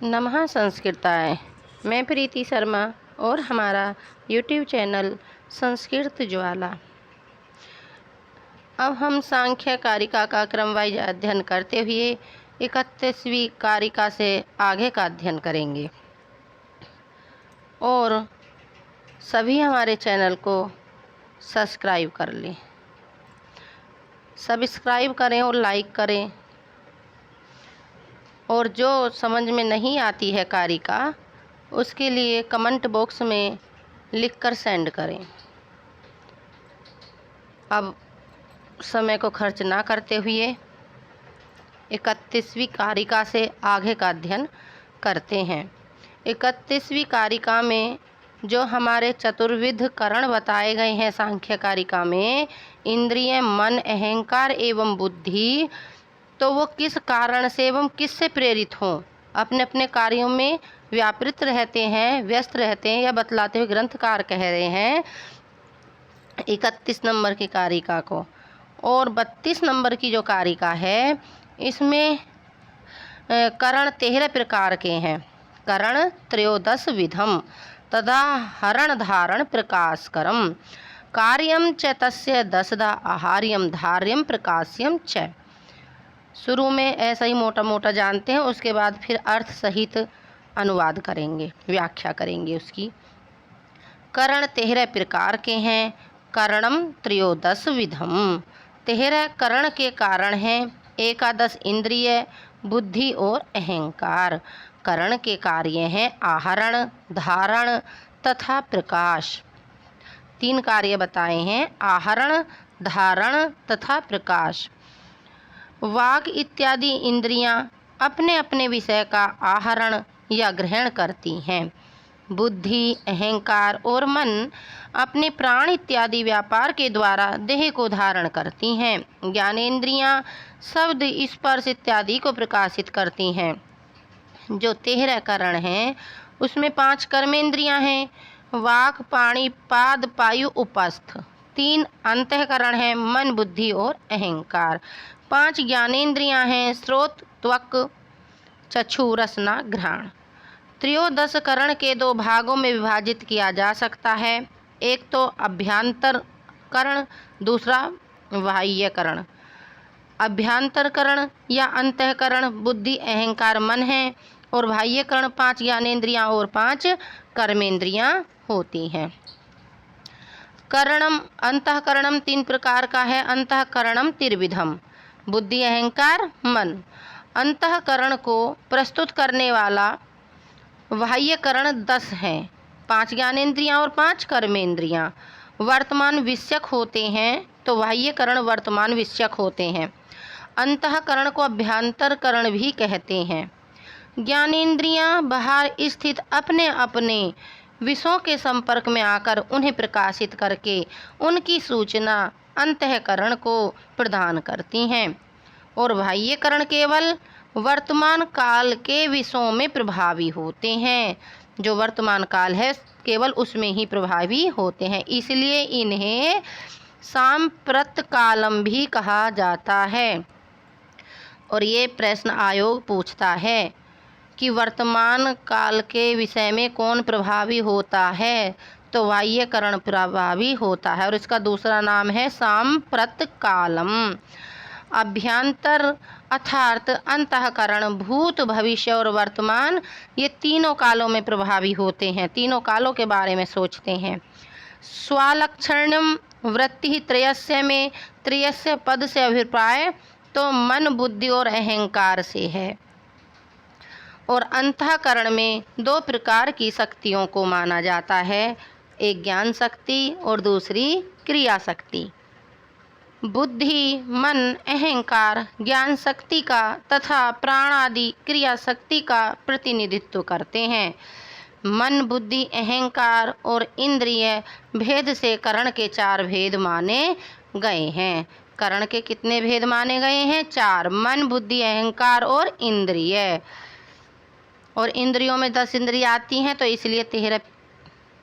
नमः संस्कृताय। मैं प्रीति शर्मा और हमारा YouTube चैनल संस्कृत ज्वाला। अब हम सांख्य कारिका का क्रमवाइज अध्ययन करते हुए 31वीं कारिका से आगे का अध्ययन करेंगे। और सभी हमारे चैनल को सब्सक्राइब कर लें, सब्सक्राइब करें और लाइक करें। और जो समझ में नहीं आती है कारिका, उसके लिए कमेंट बॉक्स में लिखकर सेंड करें। अब समय को खर्च ना करते हुए 31वीं कारिका से आगे का अध्ययन करते हैं। 31वीं कारिका में जो हमारे चतुर्विध करण बताए गए हैं सांख्य कारिका में, इंद्रिय, मन, अहंकार एवं बुद्धि, तो वो किस कारण से एवं किससे प्रेरित हों, अपने अपने कार्यों में व्यापृत रहते हैं, व्यस्त रहते हैं, या बतलाते हुए ग्रंथकार कह रहे हैं 31 नंबर की कारिका को। और 32 नंबर की जो कारिका है, इसमें करण 13 प्रकार के हैं। करण त्रयोदश विधम तदा हरण धारण प्रकाशकरम कार्यम च तस्य दशदा आहार्यम धार्यम प्रकाश्यम च। शुरू में ऐसा ही मोटा मोटा जानते हैं, उसके बाद फिर अर्थ सहित अनुवाद करेंगे, व्याख्या करेंगे उसकी। करण 13 प्रकार के हैं। करणम त्रयोदश विधम, 13 करण के कारण हैं। एकादश इंद्रिय, बुद्धि और अहंकार। करण के कार्य हैं आहरण, धारण तथा प्रकाश। 3 कार्य बताए हैं, आहरण, धारण तथा प्रकाश। वाग इत्यादि इंद्रियां अपने अपने विषय का आहरण या ग्रहण करती हैं। बुद्धि, अहंकार और मन अपने प्राण इत्यादि व्यापार के द्वारा देह को धारण करती हैं। ज्ञानेंद्रियां शब्द, स्पर्श इत्यादि को प्रकाशित करती हैं। जो 13 करण हैं उसमें 5 कर्मेंद्रियां हैं, वाक, पाणि, पाद, पायु, उपस्थ। 3 अंतःकरण हैं, मन, बुद्धि और अहंकार। 5 ज्ञानेंद्रियां हैं, श्रोत, त्वक, चक्षु, रसना, घ्राण। त्रयोदश करण के 2 भागों में विभाजित किया जा सकता है। एक तो अभ्यंतर करण, दूसरा बाह्य करण। अभ्यंतर करण या अंतःकरण बुद्धि, अहंकार, मन है, और बाह्य करण 5 ज्ञानेंद्रियां और 5 कर्मेंद्रियां होती हैं। करणम अंतःकरणम 3 प्रकार का है। अंतःकरणम त्रिविधम, बुद्धि, अहंकार, मन। अंतःकरण को प्रस्तुत करने वाला बाह्यकरण 10 हैं, 5 ज्ञानेंद्रियां और 5 कर्मेंद्रियां। वर्तमान विषयक होते हैं, तो बाह्यकरण वर्तमान विषयक होते हैं। अंतःकरण को अभ्यंतरकरण भी कहते हैं। ज्ञानेंद्रियां बाहर स्थित अपने अपने विषयों के संपर्क में आकर उन्हें प्रकाशित करके उनकी सूचना अंतःकरण को प्रदान करती हैं। और बाह्यकरण केवल वर्तमान काल के विषयों में प्रभावी होते हैं। जो वर्तमान काल है केवल उसमें ही प्रभावी होते हैं, इसलिए इन्हें सांप्रत कालम भी कहा जाता है। और ये प्रश्न आयोग पूछता है कि वर्तमान काल के विषय में कौन प्रभावी होता है, तो बाह्यकरण प्रभावी होता है, और इसका दूसरा नाम है सांप्रत कालम। अभ्यंतर अर्थात अंतःकरण भूत, भविष्य और वर्तमान, ये तीनों कालों में प्रभावी होते हैं। तीनों कालों के बारे में सोचते हैं। स्वालक्षण्यम वृत्ति त्रयस्य में त्रयस्य पद से अभिप्राय तो मन, बुद्धि और अहंकार से है। और अंतःकरण में 2 प्रकार की शक्तियों को माना जाता है, एक ज्ञान शक्ति और दूसरी क्रिया शक्ति। बुद्धि, मन, अहंकार ज्ञान शक्ति का तथा प्राण आदि क्रिया शक्ति का प्रतिनिधित्व करते हैं। मन, बुद्धि, अहंकार और इंद्रिय भेद से करण के 4 भेद माने गए हैं। करण के कितने भेद माने गए हैं? 4। मन, बुद्धि, अहंकार और इंद्रिय। और इंद्रियों में 10 इंद्रियां आती हैं, तो इसलिए 13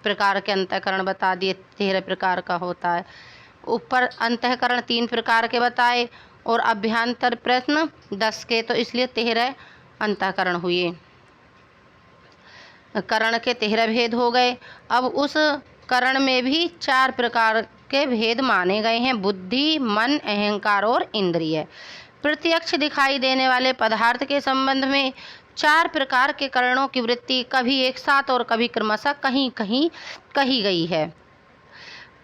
प्रकार के अंतःकरण बता दिए, 13 प्रकार का होता है। ऊपर अंतःकरण 3 प्रकार के बताए और अभ्यंतर प्रश्न 10 के, तो इसलिए 13 अंतःकरण हुए। करण के 13 भेद हो गए। अब उस करण में भी 4 प्रकार के भेद माने गए हैं, बुद्धि, मन, अहंकार और इंद्रिय। प्रत्यक्ष दिखाई देने वाले पदार्थ के संबंध में 4 प्रकार के करणों की वृत्ति कभी एक साथ और कभी क्रमशः कहीं कहीं कही गई है।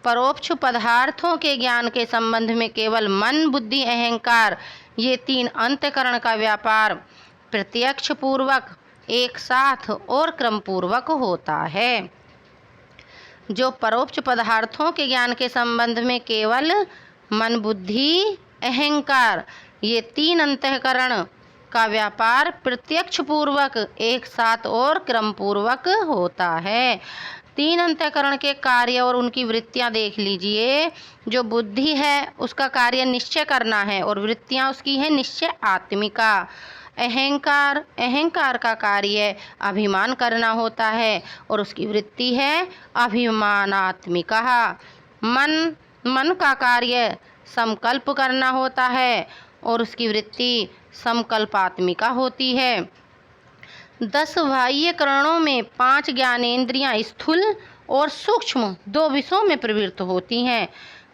परोक्ष पदार्थों के ज्ञान के संबंध में केवल मन, बुद्धि, अहंकार ये 3 अंतःकरण का व्यापार प्रत्यक्ष पूर्वक, एक साथ और क्रम पूर्वक होता है। जो परोक्ष पदार्थों के ज्ञान के संबंध में केवल मन, बुद्धि, अहंकार ये 3 अंतःकरण का व्यापार प्रत्यक्ष पूर्वक, एक साथ और क्रम पूर्वक होता है। 3 अंतःकरण के कार्य और उनकी वृत्तियां देख लीजिए। जो बुद्धि है उसका कार्य निश्चय करना है और वृत्तियां उसकी है निश्चय आत्मिका। अहंकार का कार्य अभिमान करना होता है और उसकी वृत्ति है अभिमानात्मिका। मन का कार्य संकल्प करना होता है और उसकी वृत्ति संकल्पात्मिका होती है। 10 बाह्य करणों में 5 ज्ञानेंद्रियां स्थूल और सूक्ष्म 2 विषयों में प्रवृत्त होती हैं।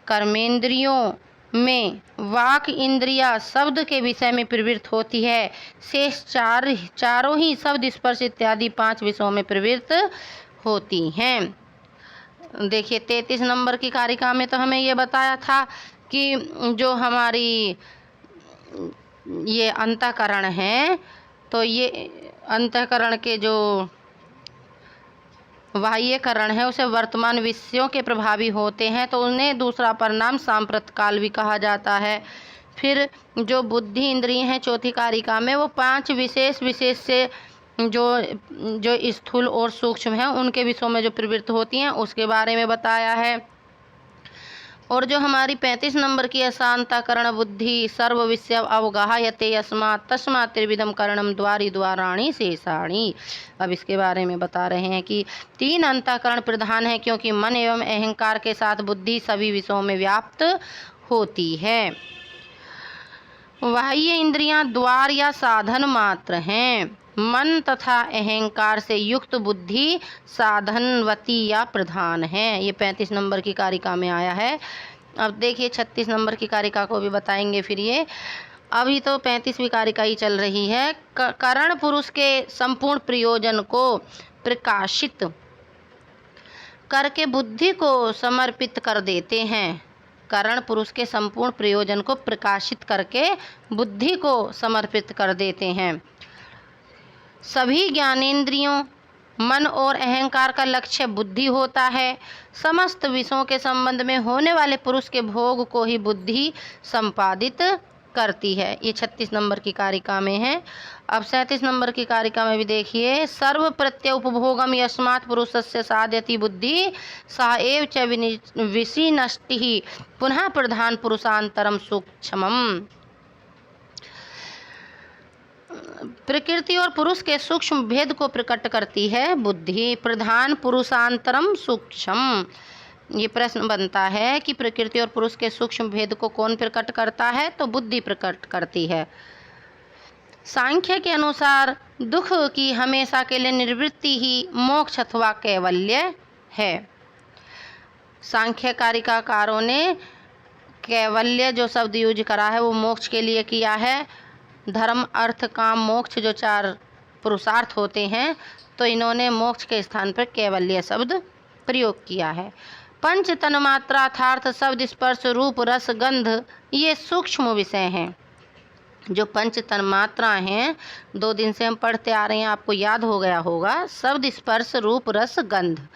कर्मेंद्रियों में वाक इंद्रिया शब्द के विषय में प्रवृत्त होती है। शेष चारों ही शब्द, स्पर्श इत्यादि 5 विषयों में प्रवृत्त होती हैं। देखिए 33 नंबर की कारिका में तो हमें ये बताया था कि जो हमारी ये अंतःकरण हैं, तो ये अंतःकरण के जो बाह्यकरण है उसे वर्तमान विषयों के प्रभावी होते हैं, तो उन्हें दूसरा परिणाम सांप्रत काल भी कहा जाता है। फिर जो बुद्धि इंद्रिय हैं चौथी कारिका में, वो 5 विशेष से जो स्थूल और सूक्ष्म हैं उनके विषयों में जो प्रवृत्त होती हैं उसके बारे में बताया है। और जो हमारी 35 नंबर की अशांताकरण बुद्धि सर्व विषय अवगाहयते यस्मात् तस्मात् त्रिविधम करणम द्वारी द्वाराणी शेषाणी। अब इसके बारे में बता रहे हैं कि 3 अंतःकरण प्रधान है, क्योंकि मन एवं अहंकार के साथ बुद्धि सभी विषयों में व्याप्त होती है। बाह्य इंद्रियां द्वार या साधन मात्र हैं। मन तथा अहंकार से युक्त बुद्धि साधनवती या प्रधान है। ये 35 नंबर की कारिका में आया है। अब देखिए 36 नंबर की कारिका को भी बताएंगे। फिर ये अभी तो 35वीं कारिका ही चल रही है। करण पुरुष के संपूर्ण प्रयोजन को प्रकाशित करके बुद्धि को समर्पित कर देते हैं। करण पुरुष के संपूर्ण प्रयोजन को प्रकाशित करके बुद्धि को समर्पित कर देते हैं। सभी ज्ञानेंद्रियों, मन और अहंकार का लक्ष्य बुद्धि होता है। समस्त विषयों के संबंध में होने वाले पुरुष के भोग को ही बुद्धि संपादित करती है। ये 36 नंबर की कारिका में है। अब 37 नंबर की कारिका में भी देखिए, सर्व प्रत्यय उपभोगम यस्मात् पुरुषस्य साधयति बुद्धि सा एव च विषिनष्टिः पुनः प्रधान पुरुषांतरम सूक्ष्मम्। प्रकृति और पुरुष के सूक्ष्म भेद को प्रकट करती है बुद्धि। प्रधान पुरुषांतरम सूक्ष्म। ये प्रश्न बनता है कि प्रकृति और पुरुष के सूक्ष्म भेद को कौन प्रकट करता है, तो बुद्धि प्रकट करती है। सांख्य के अनुसार दुख की हमेशा के लिए निवृत्ति ही मोक्ष अथवा कैवल्य है। सांख्य कारिकाकारों ने कैवल्य जो शब्द यूज करा है वो मोक्ष के लिए किया है। धर्म, अर्थ, काम, मोक्ष जो 4 पुरुषार्थ होते हैं, तो इन्होंने मोक्ष के स्थान पर कैवल्य शब्द प्रयोग किया है। पंच तन्मात्रा अर्थात शब्द, स्पर्श, रूप, रस, गंध ये सूक्ष्म विषय हैं। जो पंच तन्मात्रा हैं 2 दिन से हम पढ़ते आ रहे हैं, आपको याद हो गया होगा। शब्द, स्पर्श, रूप, रस, गंध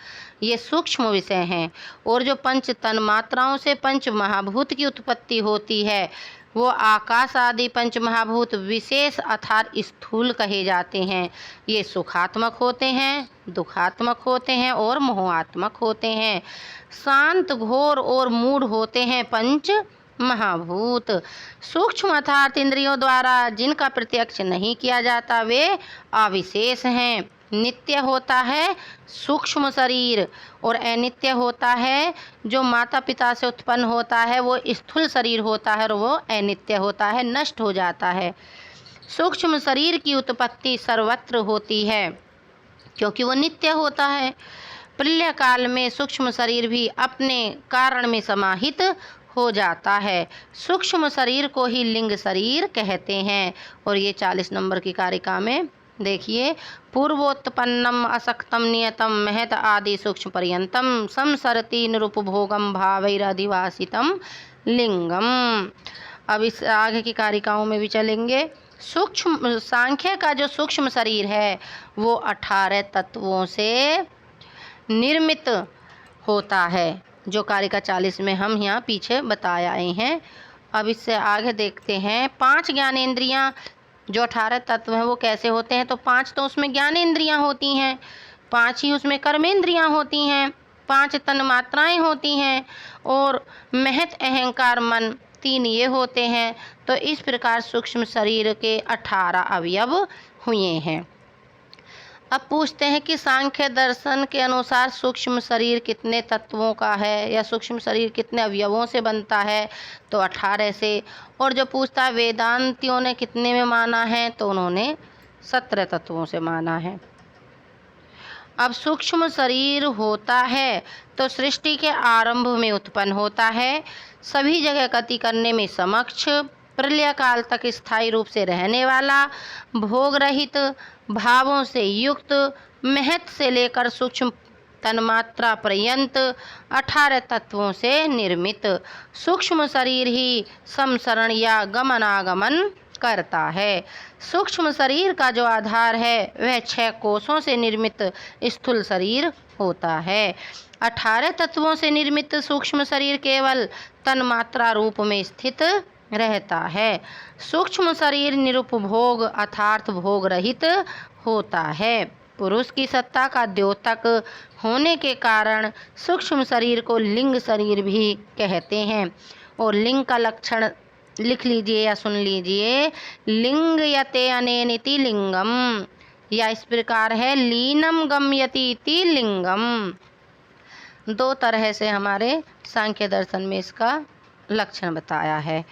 ये सूक्ष्म विषय हैं। और जो पंच तन्मात्राओं से पंच महाभूत की उत्पत्ति होती है वो आकाश आदि पंच महाभूत विशेष अर्थात स्थूल कहे जाते हैं। ये सुखात्मक होते हैं, दुखात्मक होते हैं और मोहात्मक होते हैं। शांत, घोर और मूढ़ होते हैं पंच महाभूत। सूक्ष्म अर्थात इंद्रियों द्वारा जिनका प्रत्यक्ष नहीं किया जाता वे अविशेष हैं। नित्य होता है सूक्ष्म शरीर और अनित्य होता है जो माता पिता से उत्पन्न होता है, वो स्थूल शरीर होता है और वो अनित्य होता है, नष्ट हो जाता है। सूक्ष्म शरीर की उत्पत्ति सर्वत्र होती है। क्योंकि वो नित्य होता है। प्रलय काल में सूक्ष्म शरीर भी अपने कारण में समाहित हो जाता है। सूक्ष्म शरीर को ही लिंग शरीर कहते हैं। और ये 40 नंबर की कारिका में देखिए, पूर्वोत्पन्नम असक्तम नियतम महत आदि सूक्ष्म पर्यंतम संसरति निरुपभोगम भावैरधिवासितम लिंगम। अब इस आगे की कारिकाओं में भी चलेंगे। सूक्ष्म सांख्य का जो सूक्ष्म शरीर है वो 18 तत्वों से निर्मित होता है, जो कारिका 40 में हम यहाँ पीछे बताए आए हैं। अब इससे आगे देखते हैं 5 ज्ञानेंद्रियाँ जो 18 तत्व हैं वो कैसे होते हैं। तो 5 तो उसमें ज्ञानेंद्रियाँ होती हैं, 5 ही उसमें कर्मेंद्रियाँ होती हैं, 5 तन्मात्राएँ होती हैं और महत अहंकार मन 3 ये होते हैं। तो इस प्रकार सूक्ष्म शरीर के 18 अवयव हुए हैं। अब पूछते हैं कि सांख्य दर्शन के अनुसार सूक्ष्म शरीर कितने तत्वों का है या सूक्ष्म शरीर कितने अवयवों से बनता है। तो 18 से। और जो पूछता है वेदांतियों ने कितने में माना है, तो उन्होंने 17 तत्वों से माना है। अब सूक्ष्म शरीर होता है तो सृष्टि के आरंभ में उत्पन्न होता है, सभी जगह गति करने में समक्ष, प्रलय काल तक स्थायी रूप से रहने वाला, भोग रहित, भावों से युक्त, महत से लेकर सूक्ष्म तन्मात्रा पर्यंत 18 तत्वों से निर्मित सूक्ष्म शरीर ही समसरण या गमनागमन करता है। सूक्ष्म शरीर का जो आधार है वह 6 कोषों से निर्मित स्थूल शरीर होता है। 18 तत्वों से निर्मित सूक्ष्म शरीर केवल तन्मात्रा रूप में स्थित रहता है। सूक्ष्म शरीर निरुपभोग अर्थात भोग रहित होता है। पुरुष की सत्ता का द्योतक होने के कारण सूक्ष्म शरीर को लिंग शरीर भी कहते हैं। और लिंग का लक्षण लिख लीजिए या सुन लीजिए। लिंग यते अनेनिति लिंगम, या इस प्रकार है लीनम गम्यति इति लिंगम। 2 तरह से हमारे सांख्य दर्शन में इसका लक्षण बताया है।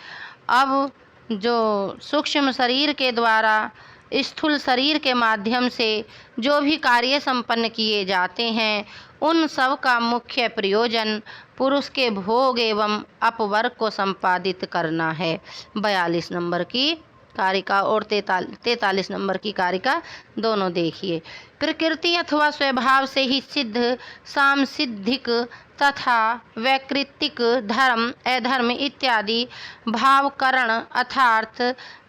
अब जो सूक्ष्म शरीर के द्वारा स्थूल शरीर के माध्यम से जो भी कार्य संपन्न किए जाते हैं उन सब का मुख्य प्रयोजन पुरुष के भोग एवं अपवर्ग को संपादित करना है। 42 नंबर की कारिका और 43 नंबर की कारिका दोनों देखिए। प्रकृति अथवा स्वभाव से ही सिद्ध सांसिद्धिक तथा वैकृतिक धर्म अधर्म इत्यादि भावकरण अर्थात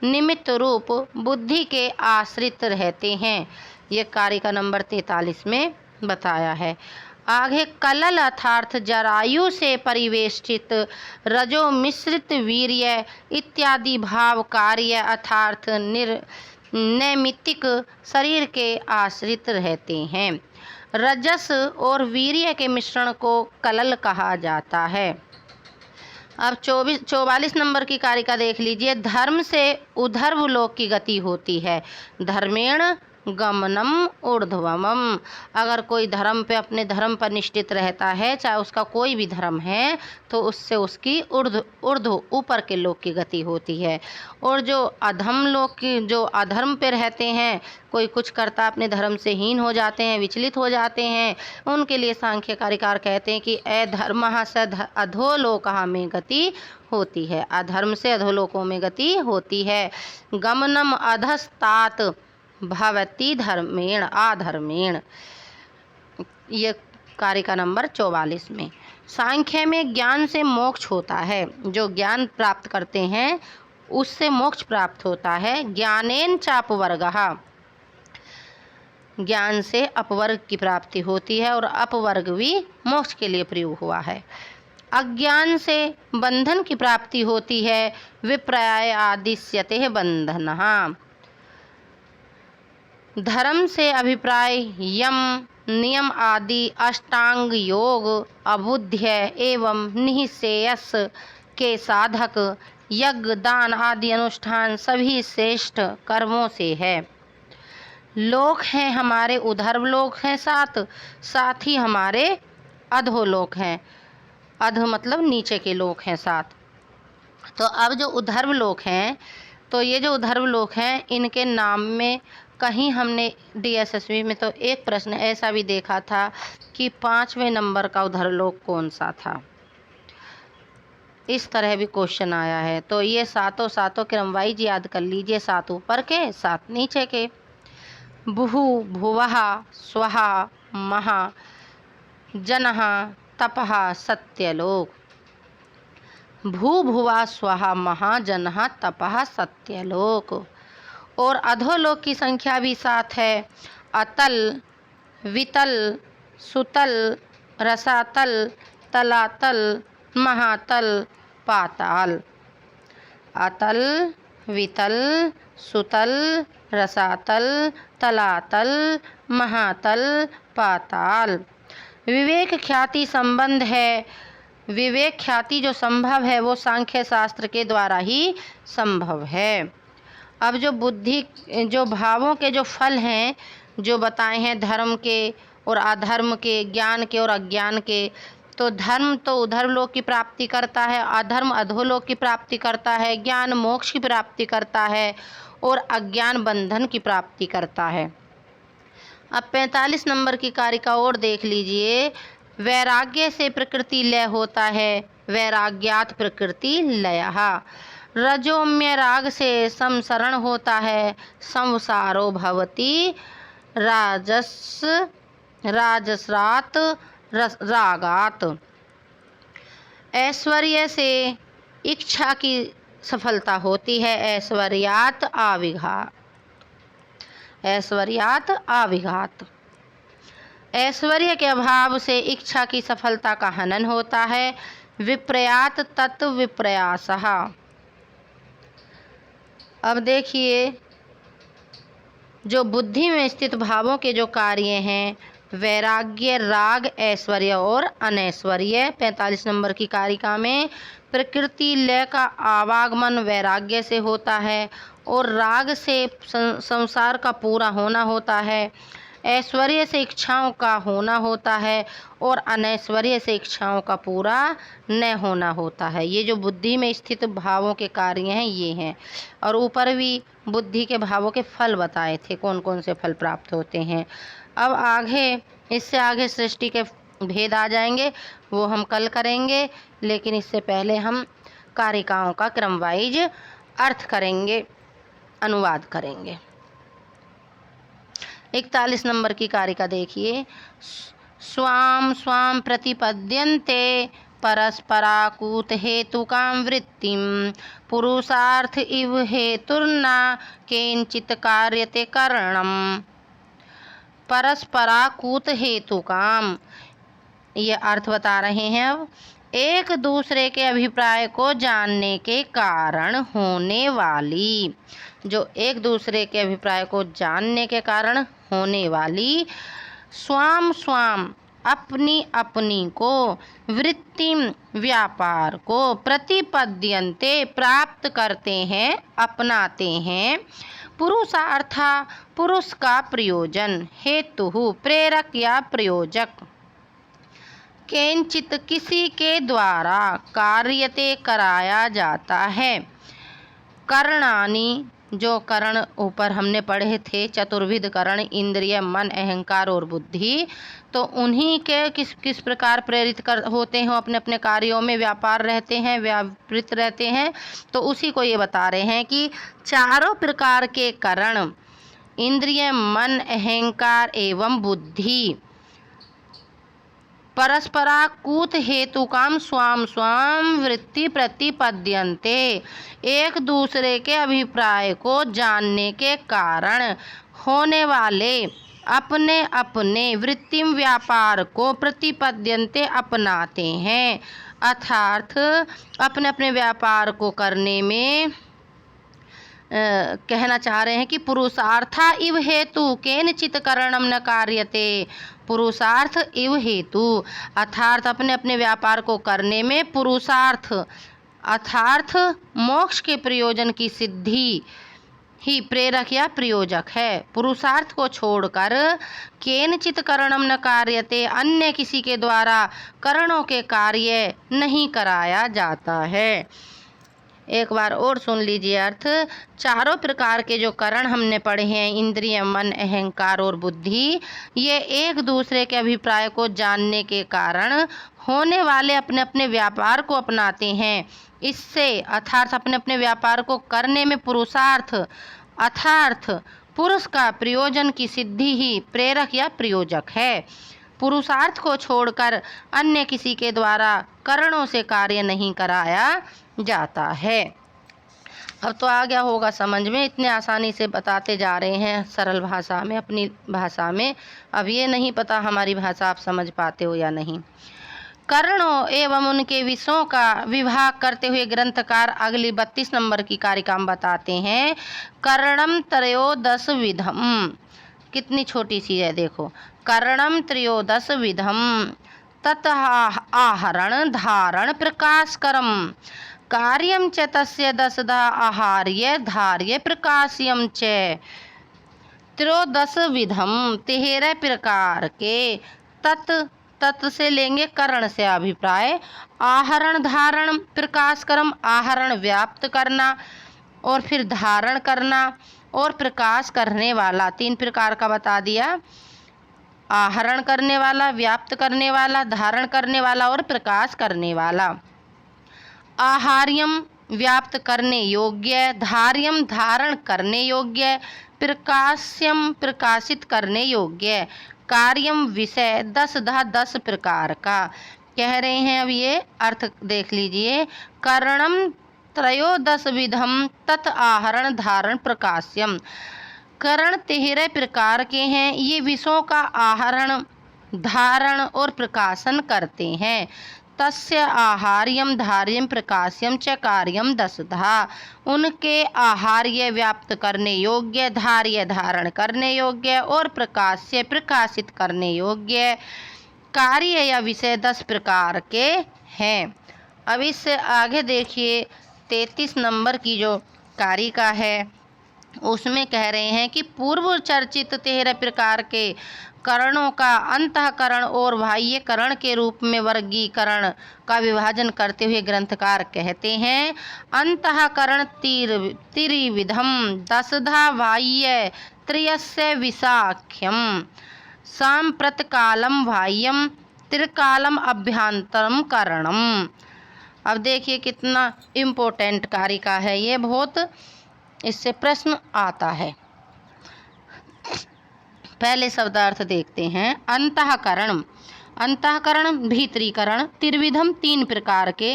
निमित्त रूप बुद्धि के आश्रित रहते हैं। ये कारिका नंबर 43 में बताया है। आगे कलल अर्थात जरायु से परिवेष्टित रजो मिश्रित वीर्य इत्यादि भाव कार्य अर्थात नैमित्तिक शरीर के आश्रित रहते हैं। रजस और वीर्य के मिश्रण को कलल कहा जाता है। अब 44 नंबर की कारिका देख लीजिए। धर्म से ऊर्ध्व लोक की गति होती है, धर्मेण गमनम ऊर्ध्वमम। अगर कोई धर्म पे अपने धर्म पर निष्ठित रहता है, चाहे उसका कोई भी धर्म है, तो उससे उसकी ऊर्ध्व ऊपर के लोक की गति होती है। और जो अधम लोक की जो अधर्म पे रहते हैं, कोई कुछ करता अपने धर्म से हीन हो जाते हैं, विचलित हो जाते हैं, उनके लिए सांख्य कारिकार कहते हैं कि अधर्मः स अधोलोकः में गति होती है, अधर्म से अधोलोकों में गति होती है। गमनम अधस्तात भवति धर्मेण आधर्मेण। ये कारिका नंबर 44 में। सांख्य में ज्ञान से मोक्ष होता है, जो ज्ञान प्राप्त करते हैं उससे मोक्ष प्राप्त होता है। ज्ञानेन चापवर्गः, ज्ञान से अपवर्ग की प्राप्ति होती है और अपवर्ग भी मोक्ष के लिए प्रयोग हुआ है। अज्ञान से बंधन की प्राप्ति होती है। विपर्याय आदिश्यते बंधनः। धर्म से अभिप्राय यम नियम आदि अष्टांग योग अबुध्य एवं निःश्रेयस के साधक यज्ञ दान आदि अनुष्ठान सभी श्रेष्ठ कर्मों से है। लोक हैं हमारे ऊर्ध्व लोक हैं, साथ ही हमारे अधोलोक हैं। अध मतलब नीचे के लोक हैं साथ। तो अब जो ऊर्ध्व लोक हैं, तो ये जो ऊर्ध्व लोक हैं इनके नाम में कहीं हमने DSSB में तो एक प्रश्न ऐसा भी देखा था कि 5वें नंबर का उधरलोक कौन सा था, इस तरह भी क्वेश्चन आया है। तो ये सातों क्रम वाइज याद कर लीजिए, 7 ऊपर के 7 नीचे के। भुहु भुवः स्वः महा जनः तपः सत्यलोक। भू भुवा स्वः महा जनः तपः सत्यलोक। और अधोलोक की संख्या भी 7 है। अतल वितल सुतल रसातल तलातल महातल पाताल। अतल वितल सुतल रसातल तलातल महातल पाताल। विवेक ख्याति संबंध है। विवेक ख्याति जो संभव है वो सांख्य शास्त्र के द्वारा ही संभव है। अब जो बुद्धि जो भावों के जो फल हैं जो बताए हैं, धर्म के और अधर्म के, ज्ञान के और अज्ञान के, तो धर्म तो उधरलोक की प्राप्ति करता है, अधर्म अधोलोक की प्राप्ति करता है, ज्ञान मोक्ष की प्राप्ति करता है और अज्ञान बंधन की प्राप्ति करता है। अब 45 नंबर की कारिका और देख लीजिए। वैराग्य से प्रकृति लय होता है, वैराग्यात प्रकृति लयः। रजोम्य राग से संसरण होता है, संसारो भवति राजसात रागात। ऐश्वर्य से इच्छा की सफलता होती है, ऐश्वर्यात आविघात। ऐश्वर्य के अभाव से इच्छा की सफलता का हनन होता है, विप्रयात तत्व विप्रयासः। अब देखिए, जो बुद्धि में स्थित भावों के जो कार्य हैं, वैराग्य, राग, ऐश्वर्य और अनैश्वर्य। 45 नंबर की कारिका में प्रकृति लय का आवागमन वैराग्य से होता है और राग से संसार का पूरा होना होता है, ऐश्वर्य से इच्छाओं का होना होता है और अनैश्वर्य से इच्छाओं का पूरा न होना होता है। ये जो बुद्धि में स्थित भावों के कार्य हैं ये हैं। और ऊपर भी बुद्धि के भावों के फल बताए थे, कौन कौन से फल प्राप्त होते हैं। अब आगे, इससे आगे सृष्टि के भेद आ जाएंगे, वो हम कल करेंगे, लेकिन इससे पहले हम कारिकाओं का क्रम वाइज अर्थ करेंगे, अनुवाद करेंगे। 41 नंबर की कारिका देखिए। स्वाम स्वाम प्रतिपद्यन्ते परस्पराकूत हेतुकां वृत्तिं पुरुषार्थ इव हेतुर्ना केंचित कार्यते करणम। परस्पराकूत हेतुकाम, ये अर्थ बता रहे हैं। अब एक दूसरे के अभिप्राय को जानने के कारण होने वाली, जो एक दूसरे के अभिप्राय को जानने के कारण होने वाली, स्वाम स्वाम अपनी अपनी को, वृत्तिम व्यापार को, प्रतिपद्यन्ते प्राप्त करते हैं, अपनाते हैं, पुरुषार्था पुरुष का प्रयोजन, हेतु प्रेरक या प्रयोजक, केंचित किसी के द्वारा, कार्यते कराया जाता है। करणानि, जो करण ऊपर हमने पढ़े थे, चतुर्विध करण, इंद्रिय, मन, अहंकार और बुद्धि, तो उन्हीं के किस किस प्रकार प्रेरित होते हैं, अपने अपने कार्यों में व्यापार रहते हैं, व्यापृत रहते हैं। तो उसी को ये बता रहे हैं कि चारों प्रकार के करण, इंद्रिय, मन, अहंकार एवं बुद्धि, परस्पराकूत हेतुकाम स्वाम स्वाम वृत्ति प्रतिपद्यन्ते, एक दूसरे के अभिप्राय को जानने के कारण होने वाले अपने अपने वृत्तिम व्यापार को, प्रतिपद्यन्ते अपनाते हैं, अर्थात अपने अपने व्यापार को करने में कहना चाह रहे हैं कि पुरुषार्था इव हेतु केनचित करणम न कार्यते। पुरुषार्थ इव हेतु अर्थात अपने अपने व्यापार को करने में पुरुषार्थ अर्थात मोक्ष के प्रयोजन की सिद्धि ही प्रेरक या प्रयोजक है। पुरुषार्थ को छोड़कर केनचित करणम न कार्यते, अन्य किसी के द्वारा करणों के कार्य नहीं कराया जाता है। एक बार और सुन लीजिए अर्थ। चारों प्रकार के जो करण हमने पढ़े हैं, इंद्रिय, मन, अहंकार और बुद्धि, ये एक दूसरे के अभिप्राय को जानने के कारण होने वाले अपने अपने व्यापार को अपनाते हैं। इससे अर्थात अपने अपने व्यापार को करने में पुरुषार्थ अर्थात पुरुष का प्रयोजन की सिद्धि ही प्रेरक या प्रयोजक है। पुरुषार्थ को छोड़कर अन्य किसी के द्वारा करणों से कार्य नहीं कराया जाता है। अब तो आ गया होगा समझ में, इतने आसानी से बताते जा रहे हैं सरल भाषा में, अपनी भाषा में। अब ये नहीं पता हमारी भाषा आप समझ पाते हो या नहीं। करणों एवं उनके विषयों का विभाग करते हुए ग्रंथकार अगली 32 नंबर की कारिका बताते हैं। करणम त्रयोदश विधम, कितनी छोटी सी है देखो। करणम त्रयोदश विधम तत आहरण धारण प्रकाशकरम कार्यम च तस्य दशधा आहार्य धार्य प्रकाश्यम च। त्रयोदश विधम 13 प्रकार के, तत् से लेंगे करण से अभिप्राय, आहरण धारण प्रकाशकरम आहरण व्याप्त करना और फिर धारण करना और प्रकाश करने वाला, 3 प्रकार का बता दिया। आहरण करने वाला, व्याप्त करने वाला, धारण करने वाला और प्रकाश करने वाला। आहार्यम व्याप्त करने योग्य, धार्यम धारण करने योग्य, प्रकाश्यम प्रकाशित करने योग्य, कार्यम विषय 10 प्रकार का कह रहे हैं। अब ये अर्थ देख लीजिए। करणम त्रयोदश विधम तत् आहरण धारण प्रकाश्यम, करण 13 प्रकार के हैं, ये विषयों का आहरण धारण और प्रकाशन करते हैं। तस्य आहार्यम धार्यम प्रकाश्यम च कार्यम 10, उनके आहार्य व्याप्त करने योग्य, धार्य धारण करने योग्य और प्रकाश्य प्रकाशित करने योग्य कार्य या विषय 10 प्रकार के हैं। अब इससे आगे देखिए 33 नंबर की जो कारिका है उसमें कह रहे हैं कि पूर्व चर्चित 13 प्रकार के करणों का अंतःकरण और बाह्यकरण के रूप में वर्गीकरण का विभाजन करते हुए ग्रंथकार कहते हैं। अंतःकरण त्रिविधम 10 बाह्य त्रयस्य विशाख्यम सांप्रतकालम बाह्यम त्रिकालम अभ्यंतरम करणम। अब देखिए कितना इम्पोर्टेंट कारिका है ये, बहुत इससे प्रश्न आता है। पहले शब्दार्थ देखते हैं। अंतःकरण, अंतःकरण भीतरीकरण, त्रिविधम 3 प्रकार के,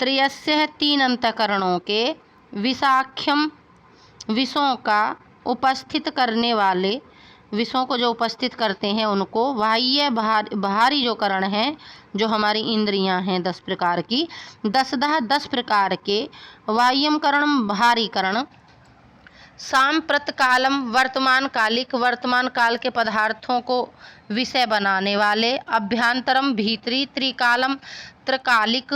त्रयस्य 3 अंतःकरणों के, विशाख्यम विषयों का उपस्थित करने वाले, विषयों को जो उपस्थित करते हैं उनको, बाह्य बाहरी जो करण हैं जो हमारी इंद्रियां हैं 10 प्रकार की, 10 प्रकार के, बाह्यम करण बाहरी करण, सांप्रत कालम वर्तमान कालिक वर्तमान काल के पदार्थों को विषय बनाने वाले, अभ्यंतरम भीतरी, त्रिकालम त्रकालिक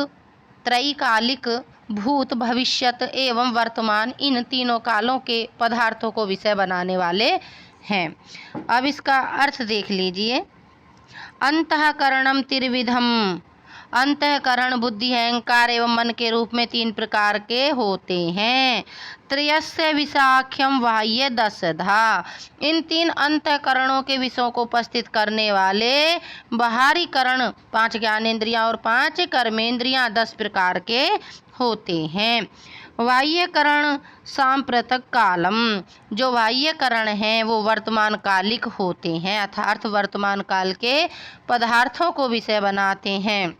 त्रैकालिक भूत भविष्यत एवं वर्तमान, इन तीनों कालों के पदार्थों को विषय बनाने वाले हैं। अब इसका अर्थ देख लीजिए। अंतःकरणम त्रिविधम, अंतःकरण बुद्धि अहंकार एवं मन के रूप में 3 प्रकार के होते हैं। त्रयस्य विशाख्यम बाह्य 10, इन 3 अंतःकरणों के विषयों को उपस्थित करने वाले बाहरी करण 5 ज्ञानेंद्रियां और 5 कर्मेंद्रियां 10 प्रकार के होते हैं। बाह्यकरण सांप्रतक कालम, जो बाह्यकरण हैं वो वर्तमान कालिक होते हैं अर्थात वर्तमान काल के पदार्थों को विषय बनाते हैं।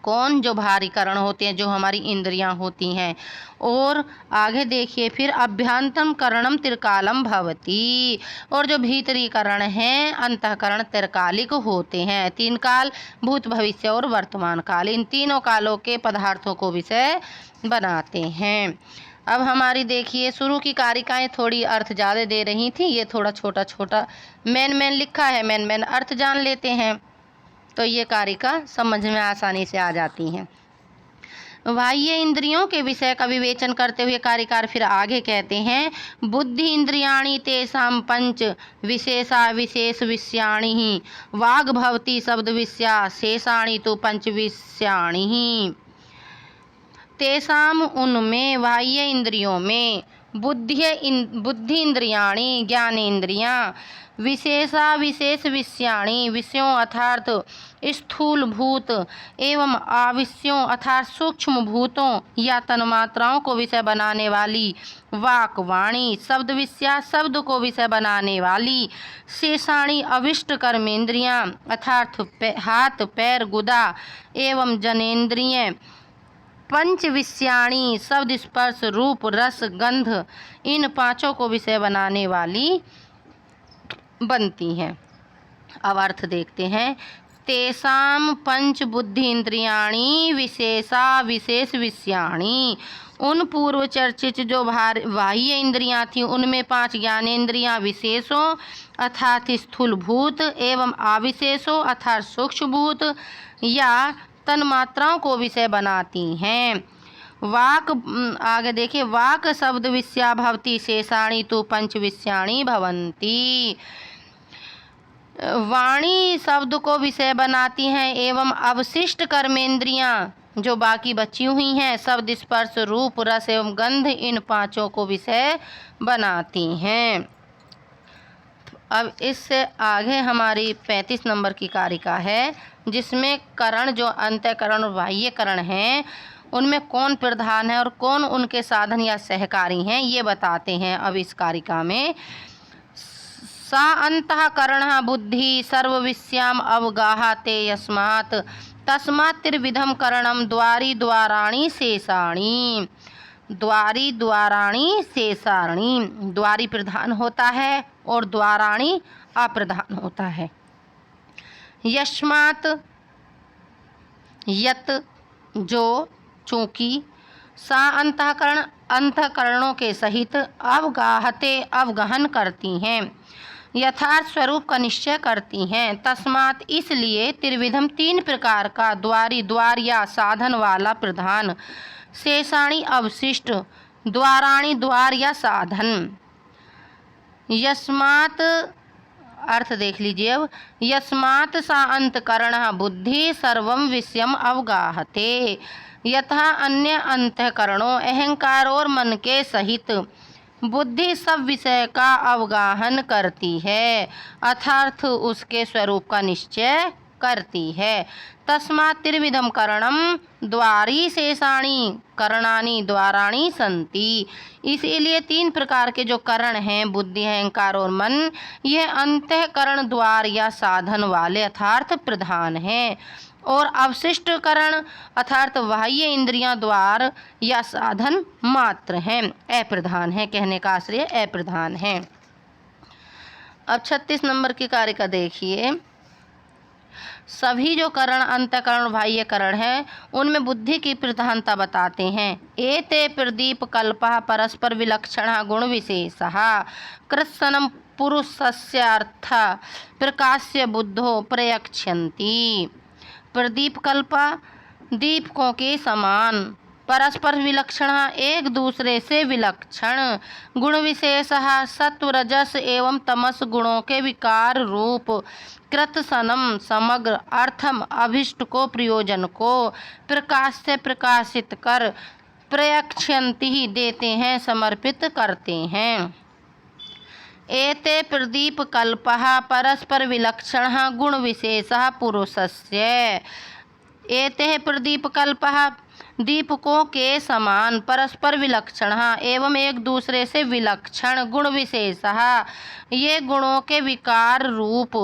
कौन? जो बाहरी करण होते हैं, जो हमारी इंद्रियां होती हैं। और आगे देखिए फिर अभ्यंतरम करणम त्रिकालम भवति, और जो भीतरी करण हैं अंतःकरण त्रिकालिक होते हैं। 3 काल भूत भविष्य और वर्तमान काल, इन तीनों कालों के पदार्थों को विषय बनाते हैं। अब हमारी देखिए शुरू की कारिकाएं थोड़ी अर्थ ज़्यादा दे रही थी, ये थोड़ा छोटा छोटा मेन लिखा है, मेन अर्थ जान लेते हैं तो ये कारिका समझ में आसानी से आ जाती हैं। बाह्य इंद्रियों के विषय का विवेचन करते हुए कारिकार फिर आगे कहते हैं, बुद्धि इंद्रियाणि तेषां 5 विशेषा विशेष विषयाणि ही, वाग् भवति शब्द विषया शेषाणि तो 5 विषयाणि ही। तेषाम उनमें बाह्य इंद्रियों में बुद्धि इंद्रियाणि ज्ञानेन्द्रियां विशेषा विशेष विषयाणि विषयों अर्थात स्थूलभूत एवं आविष्यों अर्थात सूक्ष्म भूतों या तन्मात्राओं को विषय बनाने वाली वाक वाणी शब्द विषया शब्द को विषय बनाने वाली शेषाणी अविष्ट कर्मेंद्रियां अर्थात हाथ पैर गुदा एवं जनेन्द्रिय पंच विषयाणी शब्द स्पर्श रूप रस गंध इन पांचों को विषय बनाने वाली बनती हैं। अब अर्थ देखते हैं। तेषाम पंच बुद्धि इंद्रियाणी विशेषा विशेष विषयाणी उन पूर्व चर्चित जो बाह्य इंद्रियां थीं उनमें 5 ज्ञानेन्द्रियां विशेषों अर्थात स्थूलभूत एवं अविशेषों अर्थात सूक्ष्मभूत या तन्मात्राओं को विषय बनाती हैं। वाक आगे देखिए, वाक शब्द विषया भवति शेषाणी तो पंच विषयाणी भवन्ति। वाणी शब्द को विषय बनाती हैं एवं अवशिष्ट कर्मेंद्रियां जो बाकी बची हुई हैं शब्द स्पर्श रूप रस एवं गंध इन पांचों को विषय बनाती हैं। अब इससे आगे हमारी 35 नंबर की कारिका है जिसमें करण जो अंतःकरण और बाह्यकरण हैं उनमें कौन प्रधान है और कौन उनके साधन या सहकारी हैं ये बताते हैं। अब इस कारिका में सा अंतःकरणः बुद्धि सर्वविषयाम अवगाहते यस्मात् तस्मात् त्रिविधम करणम द्वारी द्वाराणि शेषाणि। द्वारी द्वाराणि शेषाणि द्वारी प्रधान होता है और द्वाराणि अप्रधान होता है। यस्मात् यत जो चूँकि सा अंतःकरणों के सहित अवगाहते अवगहन करती हैं यथार्थ स्वरूप का निश्चय करती हैं। तस्मात् इसलिए त्रिविधम 3 प्रकार का द्वारी द्वार या साधन वाला प्रधान शेषाणी अवशिष्ट द्वाराणी द्वार या साधन। यस्मात् अर्थ देख लीजिए। अब यस्मात् सा अंतःकरणः बुद्धि सर्वं विषयम अवगाहते यथा अन्य अंतःकरणों अहंकार और मन के सहित बुद्धि सब विषय का अवगाहन करती है अर्थात उसके स्वरूप का निश्चय करती है। तस्मात् त्रिविधम करणम द्वारी शेषाणी करणानि द्वाराणि सन्ति। इसीलिए 3 प्रकार के जो करण हैं बुद्धि अहंकार और मन यह अंतःकरण द्वार या साधन वाले अर्थात प्रधान हैं और अवशिष्ट करण अर्थात बाह्य इंद्रियां द्वार या साधन मात्र हैं अप्रधान हैं। कहने का आश्रय अप्रधान है। अब 36 नंबर की कारिका देखिए। सभी जो करण अंतःकरण बाह्य करण है उनमें बुद्धि की प्रधानता बताते हैं। एते प्रदीप कल्पः परस्पर विलक्षणः गुण विशेषः कृत्सनं पुरुषस्य अर्थ प्रकाश्य बुद्धो प्रयच्छन्ति। प्रदीप कल्पा दीपकों के समान परस्पर विलक्षण एक दूसरे से विलक्षण गुण विशेष सत्व रजस एवं तमस गुणों के विकार रूप कृतसनम समग्र अर्थम अभिष्ट को प्रयोजन को प्रकाश से प्रकाशित कर प्रयक्षन्ति देते हैं समर्पित करते हैं। एते प्रदीप कल्पः परस्पर विलक्षणः गुण विशेषः पुरुषस्य। एते प्रदीप कल्पः दीपकों के समान परस्पर विलक्षण एवं एक दूसरे से विलक्षण गुण विशेषः ये गुणों के विकार रूप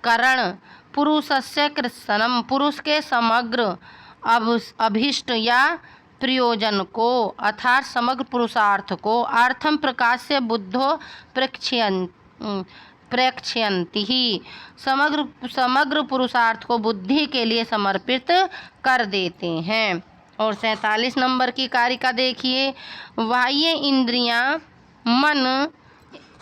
करण पुरुषस्य कृत्सनम पुरुष के समग्र अभिष्ट या प्रयोजन को अर्थात समग्र पुरुषार्थ को अर्थम प्रकाश से बुद्धो प्रेक्षयन्ति ही समग्र पुरुषार्थ को बुद्धि के लिए समर्पित कर देते हैं। और 47 नंबर की कारिका देखिए। बाह्य इंद्रियां मन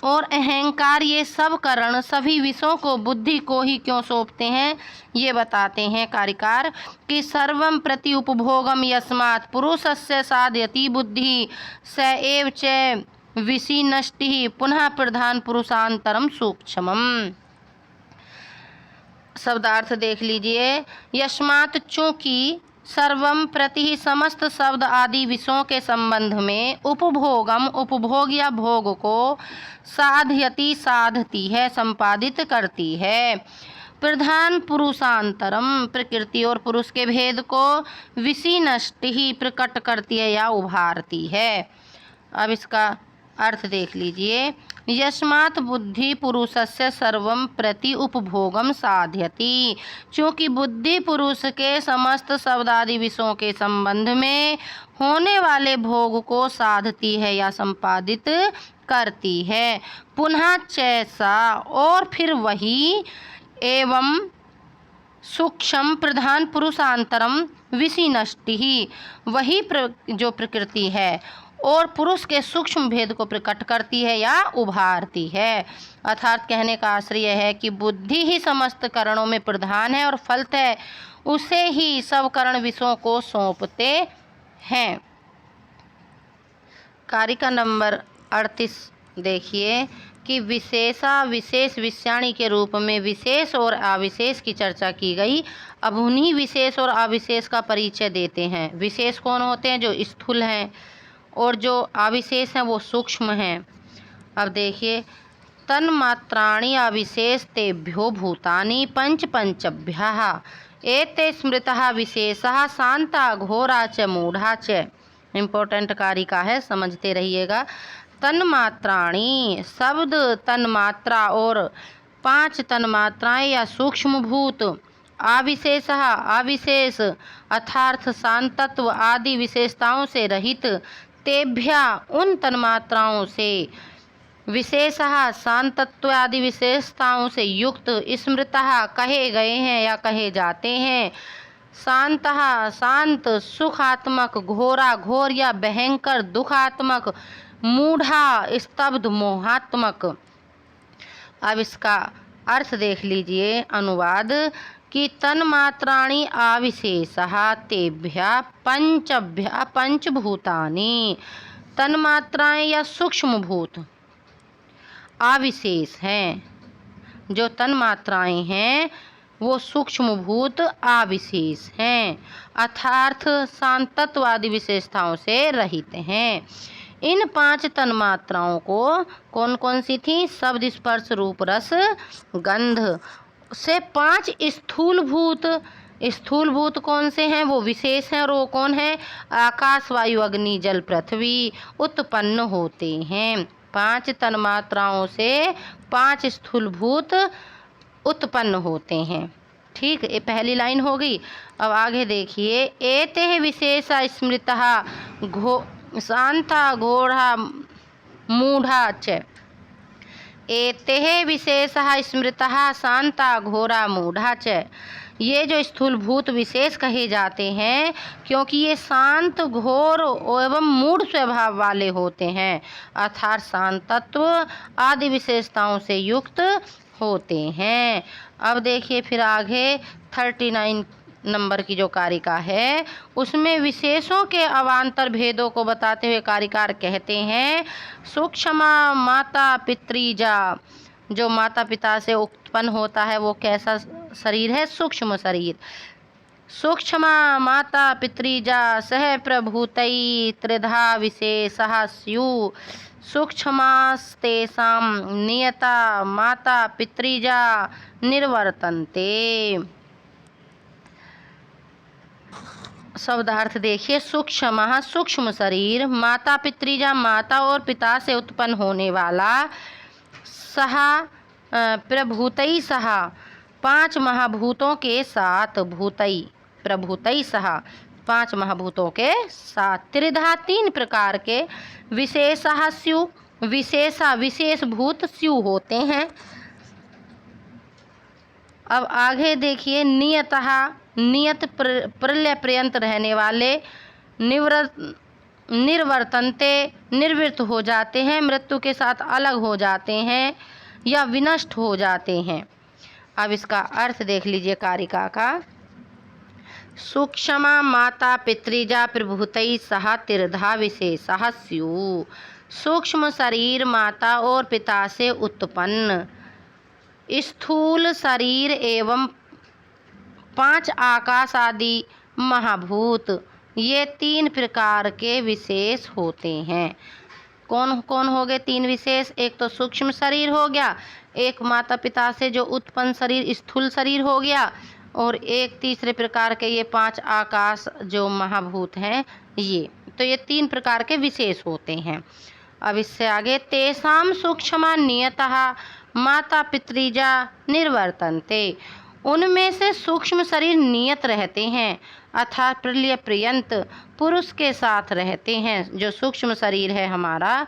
और अहंकार ये सब करण सभी विषयों को बुद्धि को ही क्यों सौंपते हैं ये बताते हैं कारिकार कि सर्वं प्रति उपभोगम यस्मात् पुरुषस्य साधयति बुद्धि स एव च विषिनष्टि पुनः प्रधान पुरुषांतरम सूक्ष्मम। शब्दार्थ देख लीजिए। यस्मात् चूँकि सर्वम प्रति समस्त शब्द आदि विषयों के संबंध में उपभोगम उपभोग या भोग को साधयति साधती है, संपादित करती है। प्रधान पुरुषांतरम प्रकृति और पुरुष के भेद को विशिनष्टि ही प्रकट करती है या उभारती है। अब इसका अर्थ देख लीजिए। यस्मात् बुद्धि पुरुषस्य सर्वं प्रति उपभोगम साध्यति, क्योंकि बुद्धि पुरुष के समस्त शब्दादि विषयों के संबंध में होने वाले भोग को साधती है या संपादित करती है। पुनः चैसा और फिर वही एवं सूक्ष्म प्रधान पुरुषांतरम विशिनष्टि ही, वही जो प्रकृति है और पुरुष के सूक्ष्म भेद को प्रकट करती है या उभारती है। अर्थात कहने का आशय है कि बुद्धि ही समस्त करणों में प्रधान है और फलतः उसे ही सब करण विषयों को सौंपते हैं। कारिका नंबर 38 देखिए कि विशेषा विशेष विषयाणी के रूप में विशेष और अविशेष की चर्चा की गई। अब उन्हीं विशेष और अविशेष का परिचय देते हैं। विशेष कौन होते हैं? जो स्थूल हैं, और जो अविशेष हैं वो सूक्ष्म हैं। अब देखिए, तन्मात्राणि अविशेष तेभ्यो भूतानि पंच पंचभ्यः एते स्मृतः विशेषः शांता घोरा च मूढ़ा च। इम्पोर्टेंट कारिका है, समझते रहिएगा। तन्मात्राणि शब्द तन्मात्रा और 5 तन्मात्राएं या सूक्ष्म भूत, अविशेष अविशेष अर्थात शांतत्व आदि विशेषताओं से रहित, तेभ्या उन तन्मात्राओं से, विशेषः शांतत्व आदि विशेषताओं से युक्त, स्मृतः कहे गए हैं या कहे जाते हैं, शांतः शांत सुखात्मक, घोरा घोर या भयंकर दुखात्मक, मूढ़ा स्तब्ध मोहात्मक। अब इसका अर्थ देख लीजिए, अनुवाद कि तन्मात्राणि अविशेषः तेभ्यः पंचभ्यः पंचभूतानि, तन्मात्राएं या सूक्ष्म भूत अविशेष हैं। जो तन्मात्राएं हैं वो सूक्ष्म भूत अविशेष हैं, अर्थात शांतत्व आदि विशेषताओं से रहित हैं। इन 5 तन्मात्राओं को कौन कौन सी थी? शब्द स्पर्श रूप रस गंध से 5 स्थूल भूत। स्थूल भूत कौन से हैं? वो विशेष हैं, और वो कौन है? आकाश वायु अग्नि जल पृथ्वी उत्पन्न होते हैं। 5 तन्मात्राओं से 5 स्थूल भूत उत्पन्न होते हैं। ठीक, ये पहली लाइन हो गई। अब आगे देखिए, एते विशेष स्मृतः शांता घोरा मूढ़ा च। एते विशेषः स्मृतः शांता घोरा मूढ़ा च। ये जो स्थूल भूत विशेष कहे जाते हैं क्योंकि ये शांत घोर एवं मूढ़ स्वभाव वाले होते हैं, अर्थात शांतत्व आदि विशेषताओं से युक्त होते हैं। अब देखिए फिर आगे 39 नंबर की जो कारिका है उसमें विशेषों के अवान्तर भेदों को बताते हुए कारिकार कहते हैं, सूक्ष्म माता पितृजा, जो माता पिता से उत्पन्न होता है वो कैसा शरीर है? सूक्ष्म शरीर। सूक्ष्म माता पितृजा सह प्रभूतै त्रिधा विशेषः स्युः सूक्ष्मास्तेषां नियता माता पितृजा निर्वर्तन्ते। शब्दार्थ देखिए, सूक्ष्म सूक्ष्म शरीर, माता पितृजा माता और पिता से उत्पन्न होने वाला, सह प्रभूतै सह 5 महाभूतों के साथ, भूतै प्रभूतै सह 5 महाभूतों के साथ, त्रिधा 3 प्रकार के, विशेषः स्युः विशेषा विशेष भूत स्यु होते हैं। अब आगे देखिए, नियतः नियत प्रलय पर्यंत रहने वाले, निर्वर्तन्ते निवृत्त हो जाते हैं, मृत्यु के साथ अलग हो जाते हैं या विनष्ट हो जाते हैं। अब इसका अर्थ देख लीजिए कारिका का। सूक्ष्म माता पितृजा प्रभूतै सह त्रिधा विशेषः स्युः। सूक्ष्म शरीर माता और पिता से उत्पन्न, स्थूल शरीर एवं 5 आकाश आदि महाभूत, ये 3 प्रकार के विशेष होते हैं। कौन कौन हो गए 3 विशेष? एक तो सूक्ष्म शरीर हो गया, एक माता पिता से जो उत्पन्न शरीर स्थूल शरीर हो गया, और एक तीसरे प्रकार के ये 5 आकाश जो महाभूत हैं ये। तो ये 3 प्रकार के विशेष होते हैं। अब इससे आगे, तेषां सूक्ष्मा नियतः माता पितृजा निर्वर्तन्ते, उनमें से सूक्ष्म शरीर नियत रहते हैं अर्थात प्रलय पर्यंत पुरुष के साथ रहते हैं। जो सूक्ष्म शरीर है हमारा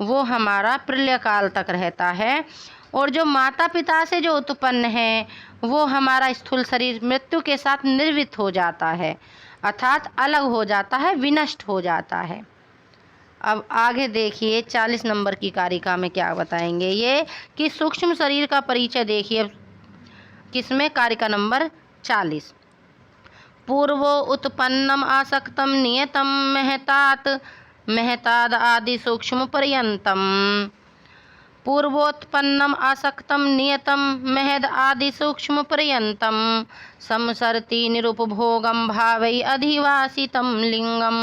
वो हमारा प्रलय काल तक रहता है, और जो माता पिता से जो उत्पन्न है वो हमारा स्थूल शरीर मृत्यु के साथ निर्वृत्त हो जाता है अर्थात अलग हो जाता है, विनष्ट हो जाता है। अब आगे देखिए 40 नंबर की कारिका में क्या बताएंगे ये कि सूक्ष्म शरीर का परिचय देखिए किसमें, कारिका नंबर 40। पूर्वो उत्पन्नम आसक्तम नियतम महताद आदि सूक्ष्म पर्यंतम। पूर्वोत्पन्नम आसक्तम नियतम महद आदि सूक्ष्म पर्यंतम संसरति निरुपभोगम भावै अधिवासितम लिंगम।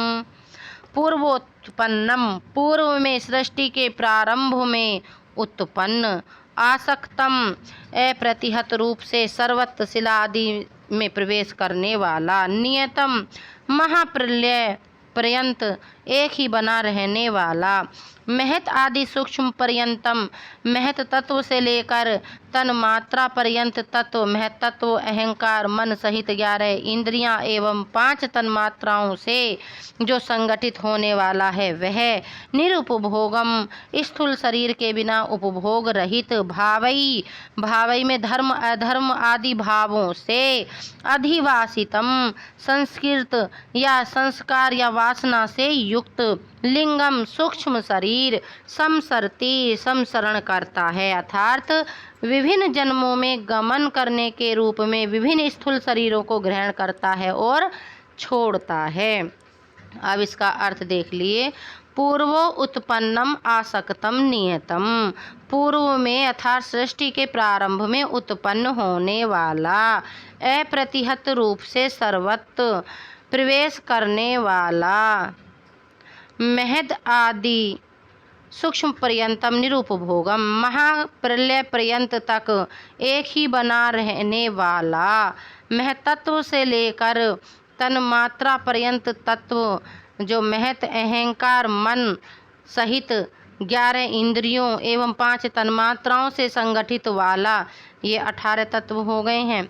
पूर्वोत्पन्नम, पूर्व में सृष्टि के प्रारंभ में उत्पन्न, आसक्तम अप्रतिहत रूप से सर्वत्र शिला आदि में प्रवेश करने वाला, नियतम महाप्रलय पर्यंत एक ही बना रहने वाला, महत आदि सूक्ष्म पर्यंतम, महत तत्व से लेकर तन मात्रा पर्यंत तत्व, महत तत्व अहंकार मन सहित 11 इंद्रियां एवं 5 तन मात्राओं से जो संगठित होने वाला है वह निरुपभोगम, स्थूल शरीर के बिना उपभोग रहित, भावई, भावई में धर्म अधर्म आदि भावों से, अधिवासितम, संस्कृत या संस्कार या वासना से युक्त, लिंगम सूक्ष्म शरीर, समसरती समसरण करता है अर्थात विभिन्न जन्मों में गमन करने के रूप में विभिन्न स्थूल शरीरों को ग्रहण करता है और छोड़ता है। अब इसका अर्थ देख लिए, पूर्वो उत्पन्नम आसक्तम नियतम, पूर्व में अर्थात सृष्टि के प्रारंभ में उत्पन्न होने वाला, अप्रतिहत रूप से सर्वत्र प्रवेश करने वाला, महद आदि सूक्ष्म पर्यंतम निरुपभोगम, महाप्रलय पर्यंत तक एक ही बना रहने वाला, महतत्व से लेकर तन मात्रा पर्यंत तत्व जो महत अहंकार मन सहित 11 इंद्रियों एवं 5 तन्मात्राओं से संगठित वाला, ये 18 तत्व हो गए हैं।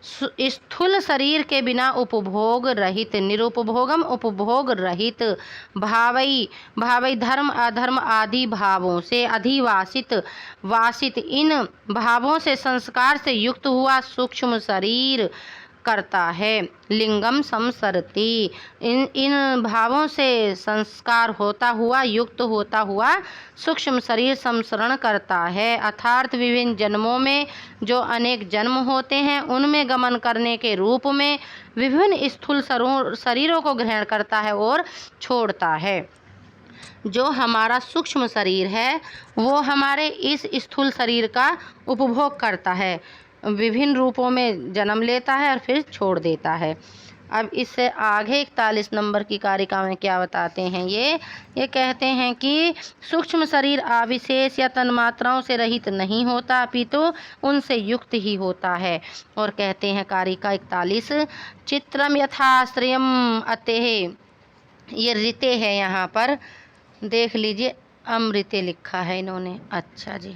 स्थूल शरीर के बिना उपभोग रहित, निरुपभोगम उपभोग रहित, भावई, भावई धर्म अधर्म आदि भावों से अधिवासित, वासित इन भावों से संस्कार से युक्त हुआ सूक्ष्म शरीर करता है, लिंगम संसरति, इन भावों से संस्कार होता हुआ युक्त होता हुआ सूक्ष्म शरीर संसरण करता है अर्थात विभिन्न जन्मों में जो अनेक जन्म होते हैं उनमें गमन करने के रूप में विभिन्न स्थूल शरीरों को ग्रहण करता है और छोड़ता है। जो हमारा सूक्ष्म शरीर है वो हमारे इस स्थूल शरीर का उपभोग करता है, विभिन्न रूपों में जन्म लेता है और फिर छोड़ देता है। अब इससे आगे 41 नंबर की कारिका में क्या बताते हैं ये कहते हैं कि सूक्ष्म शरीर आविशेष या तन्मात्राओं से रहित नहीं होता अपितु उनसे युक्त ही होता है। और कहते हैं कारिका 41, चित्रम यथाश्रयम अतेह, ये ऋते है, यहाँ पर देख लीजिए अमृते लिखा है इन्होंने, अच्छा जी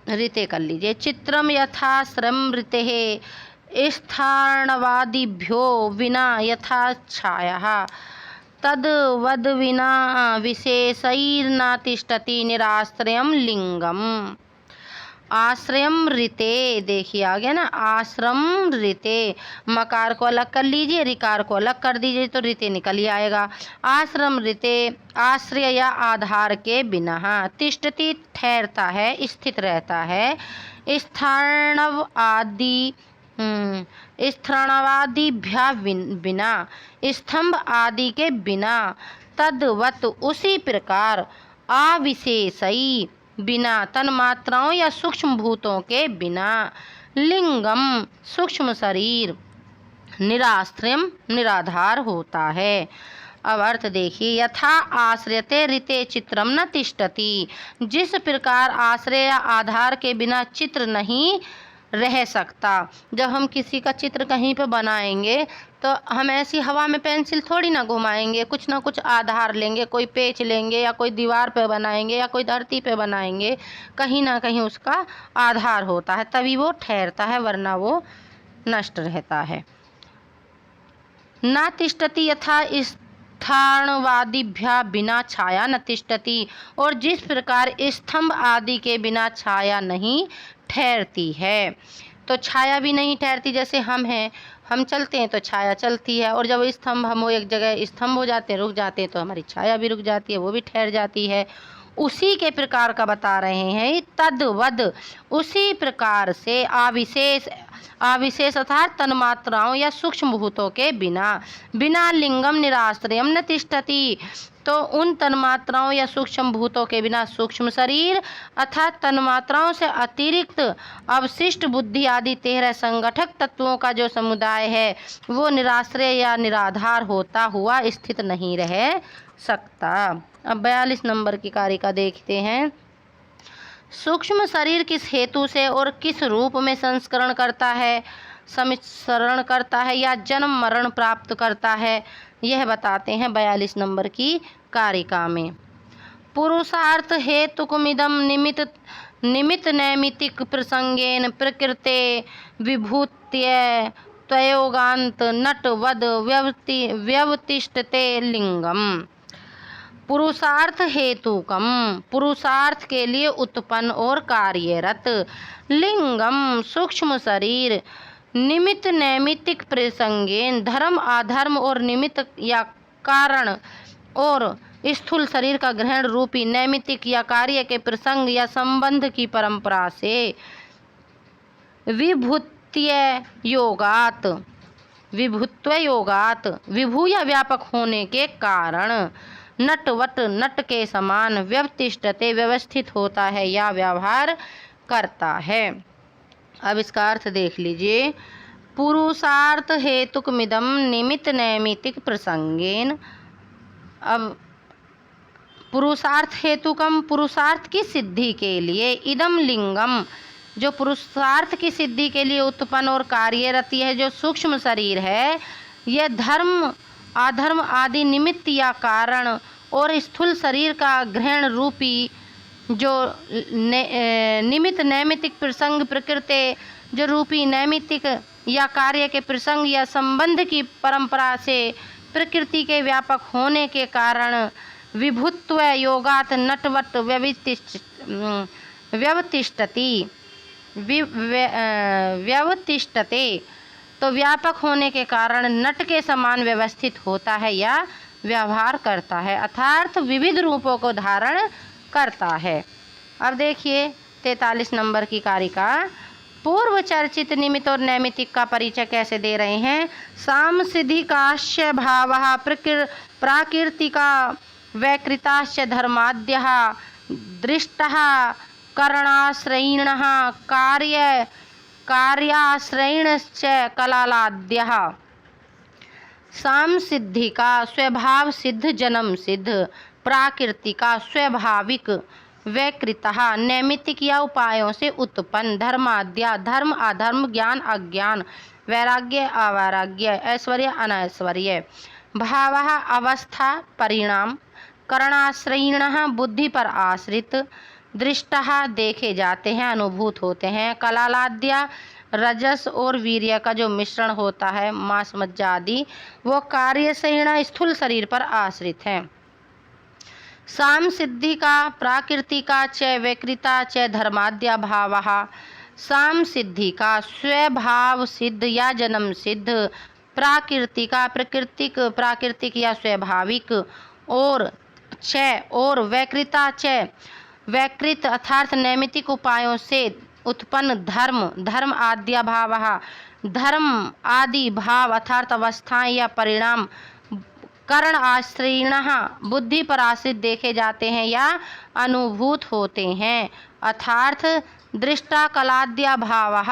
ऋते कर लीजिए। चित्रम यथाश्रम ऋते स्थाणवादिभ्यो विना यथा छाया तद्वद विना विशेषैर्न तिष्ठति निराश्रयम लिंगम। आश्रयम ऋते, देखिए आ गया ना, आश्रम ऋते, मकार को अलग कर लीजिए, रिकार को अलग कर दीजिए तो ऋते निकल ही आएगा। आश्रम ऋते, आश्रय या आधार के बिना, तिष्ठति ठहरता है, स्थित रहता है, स्थाणव आदि स्थाणवादिभ्या बिना, स्तंभ आदि के बिना, तद्वत उसी प्रकार, अविशेषई बिना, तन्मात्राओं या सूक्ष्म भूतों के बिना, लिंगम सूक्ष्म शरीर, निराश्रयम निराधार होता है। अब अर्थ देखिए, यथा आश्रयते ऋते चित्रम न तिष्ठति, जिस प्रकार आश्रय या आधार के बिना चित्र नहीं रह सकता। जब हम किसी का चित्र कहीं पे बनाएंगे तो हम ऐसी हवा में पेंसिल थोड़ी ना घुमाएंगे, कुछ ना कुछ आधार लेंगे, कोई पेच लेंगे या कोई दीवार पे बनाएंगे या कोई धरती पे बनाएंगे, कहीं ना कहीं उसका आधार होता है, तभी वो ठहरता है, वरना वो नष्ट रहता है। न तिष्ठति यथा स्थाणवादिभ्या बिना छाया न तिष्ठति, और जिस प्रकार स्तंभ आदि के बिना छाया नहीं ठहरती है, तो छाया भी नहीं ठहरती। जैसे हम हैं, हम चलते हैं तो छाया चलती है, और जब स्तंभ हम एक जगह स्तंभ हो जाते हैं, रुक जाते हैं, तो हमारी छाया भी रुक जाती है, वो भी ठहर जाती है। उसी के प्रकार का बता रहे हैं, तद्वद उसी प्रकार से अविशेष अर्थात तन्मात्राओं या सूक्ष्म भूतों के बिना लिंगम निराश्रयम न तिष्ठति, तो उन तन्मात्राओं या सूक्ष्म भूतों के बिना सूक्ष्म शरीर अर्थात तन्मात्राओं से अतिरिक्त अवशिष्ट बुद्धि आदि 13 संगठक तत्वों का जो समुदाय है वो निराश्रय या निराधार होता हुआ स्थित नहीं रह सकता। अब 42 नंबर की कारिका देखते हैं। सूक्ष्म शरीर किस हेतु से और किस रूप में संस्करण करता है, समिश्रण करता है या जन्म मरण प्राप्त करता है, यह बताते हैं 42 नंबर की कारिका में। पुरुषार्थ हेतुकमिदं निमित्त नैमित्तिक प्रसंगेन प्रकृते विभूत्य त्वयोगांत नटवद व्यवतिष्ठते लिंगम। पुरुषार्थ हेतुकम पुरुषार्थ के लिए उत्पन्न और कार्यरत, लिंगम सूक्ष्म शरीर, निमित्त नैमित्तिक प्रसंगेन धर्म अधर्म और निमित्त या कारण और स्थूल शरीर का ग्रहण रूपी नैमित्तिक या कार्य के प्रसंग या संबंध की परंपरा से विभूत्य योगात विभू या व्यापक होने के कारण नटवट नट के समान व्यवतिष्ठते व्यवस्थित होता है या व्यवहार करता है। अब इसका अर्थ देख लीजिए। पुरुषार्थ हेतुकमिदं निमित्त नैमित्तिक प्रसंगेन। अब पुरुषार्थ हेतुकम पुरुषार्थ की सिद्धि के लिए, इदम लिंगम जो पुरुषार्थ की सिद्धि के लिए उत्पन्न और कार्यरत है जो सूक्ष्म शरीर है, यह धर्म अधर्म आदि निमित्त या कारण और स्थूल शरीर का ग्रहण रूपी जो निमित्त नैमित्तिक प्रसंग प्रकृति जो रूपी नैमित्तिक या कार्य के प्रसंग या संबंध की परंपरा से प्रकृति के व्यापक होने के कारण विभुत्व योगात नटवट व्यवतिष्ठते, तो व्यापक होने के कारण नट के समान व्यवस्थित होता है या व्यवहार करता है, अर्थात विविध रूपों को धारण करता है। अब देखिए 43 नंबर की कारिका। पूर्व चर्चित निमित्त और नैमित्तिक का परिचय कैसे दे रहे हैं। सांसिधिकाश्च भावः प्राकृतिका वैकृताश्च धर्माद्यः दृष्टः करणाश्रयिणः कार्याश्रयिणश्च कलालाद्यः। सांसिद्धिका स्वभाव सिद्ध जन्म सिद्ध, प्राकृतिका स्वाभाविक वैकृतः नैमित्तिक या उपायों से उत्पन्न, धर्माद्या धर्म अधर्म ज्ञान अज्ञान वैराग्य अवैराग्य ऐश्वर्य अनैश्वर्य, भावः अवस्था परिणाम, करणाश्रयिणः बुद्धि पर आश्रित, दृष्टः देखे जाते हैं अनुभूत होते हैं, कलालाद्या रजस और वीर्य का जो मिश्रण होता है मांस मज्जा आदि वो कार्यशयिणा स्थूल शरीर पर आश्रित है। साम सिद्धि का प्राकृतिका च वैकृता च धर्माद्या भावः। साम सिद्धि का स्वभाव सिद्ध या जन्म सिद्ध, प्राकृतिका प्राकृतिक या स्वाभाविक, और च और वैकृता च वैकृत अर्थात नैमित्तिक उपायों से उत्पन्न धर्म आद्या भावः, धर्म आदि भाव अर्थात अवस्थाएं या परिणाम करण आश्रयणः बुद्धि पर आश्रित देखे जाते हैं या अनुभूत होते हैं। अर्थात दृष्टा कलाद्या भावः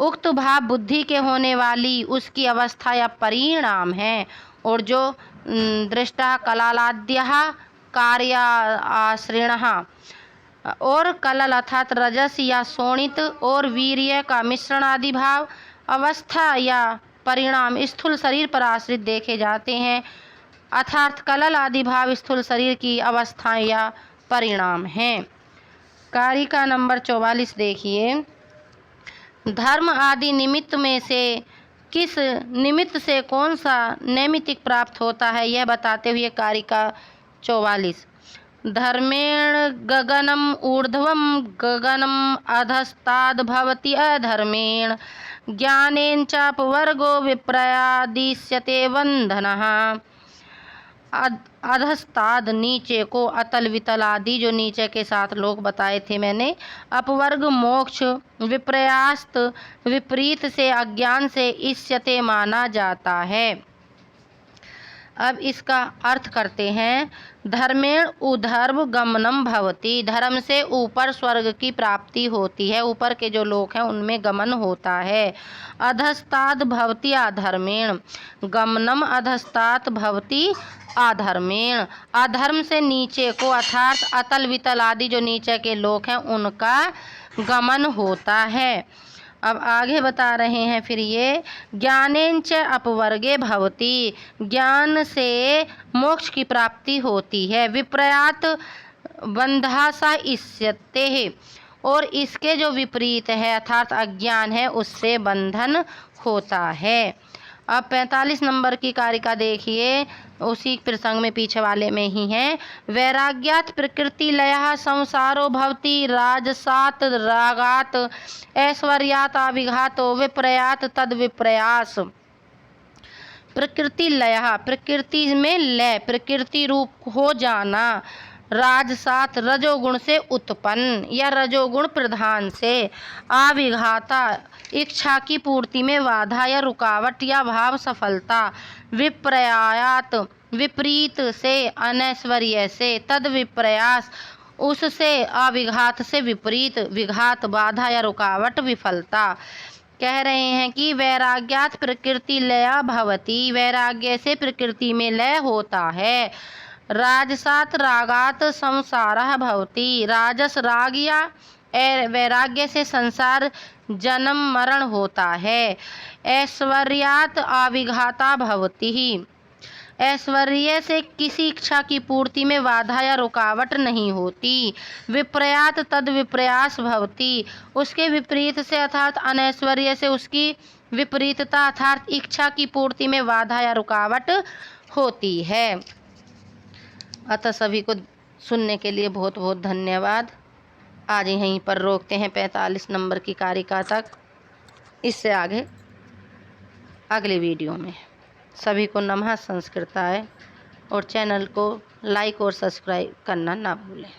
उक्त भाव बुद्धि के होने वाली उसकी अवस्था या परिणाम है। और जो दृष्टा कलालाद्यः कार्य आश्रयणः और कलल अर्थात रजस या शोणित और वीर्य का मिश्रण आदि भाव अवस्था या परिणाम स्थूल शरीर पर आश्रित देखे जाते हैं। अर्थात कलल आदि भाव स्थूल शरीर की अवस्थाएं या परिणाम हैं। कारिका नंबर 44 देखिए। धर्म आदि निमित्त में से किस निमित्त से कौन सा नैमित्तिक प्राप्त होता है यह बताते हुए कारिका 44। धर्मेण गगनम ऊर्ध्वम गगनम अधस्ताद् भवति अधर्मेण ज्ञानेन चापवर्गो विप्रयादिश्यते बंधनः। अधस्ताद नीचे को, अतल वितल आदि जो नीचे के 7 लोग बताए थे मैंने। अपवर्ग मोक्ष, विप्रयास्त विपरीत से अज्ञान से इष्यते माना जाता है। अब इसका अर्थ करते हैं। धर्मेण ऊर्ध्व गमनम भवति धर्म से ऊपर स्वर्ग की प्राप्ति होती है, ऊपर के जो लोग हैं उनमें गमन होता है। अधस्ताद् भवति अधर्मेण गमनम अधस्तात् भवति अधर्मेण अधर्म से नीचे को अर्थात अतल वितल आदि जो नीचे के लोग हैं उनका गमन होता है। अब आगे बता रहे हैं फिर ये ज्ञानेन च अपवर्गे भवति ज्ञान से मोक्ष की प्राप्ति होती है। विप्रयात बंधासा इष्यते है और इसके जो विपरीत है अर्थात अज्ञान है उससे बंधन होता है। अब 45 नंबर की कारिका देखिए, उसी प्रसंग में पीछे वाले में ही है। वैराग्यात प्रकृति लयः संसारो भवति राजसात रागात ऐश्वर्यात अविघातो विप्रयात तद विप्रयास। प्रकृति लयः प्रकृति में लय, प्रकृति रूप हो जाना। राजसात रजोगुण से उत्पन्न या रजोगुण प्रधान से। अविघाता इच्छा की पूर्ति में बाधा या रुकावट या भाव सफलता। विप्रयात विपरीत से, अनैश्वर्य से। तद विप्रयास उससे, अविघात से विपरीत, विघात बाधा या रुकावट विफलता। कह रहे हैं कि वैराग्यात प्रकृति लया भवति वैराग्य से प्रकृति में लय होता है। राजसात रागात संसारः भवति राजस राग या वैराग्य से संसार जन्म मरण होता है। ऐश्वर्यात अविघाता भवति ऐश्वर्य से किसी इच्छा की पूर्ति में बाधा या रुकावट नहीं होती। विप्रयात तद विप्रयास भवति उसके विपरीत से अर्थात अनैश्वर्य से उसकी विपरीतता अर्थात इच्छा की पूर्ति में बाधा या रुकावट होती है। अतः सभी को सुनने के लिए बहुत बहुत धन्यवाद। आज यहीं पर रोकते हैं 45 नंबर की कारिका तक, इससे आगे अगले वीडियो में। सभी को नमः संस्कृताय और चैनल को लाइक और सब्सक्राइब करना ना भूलें।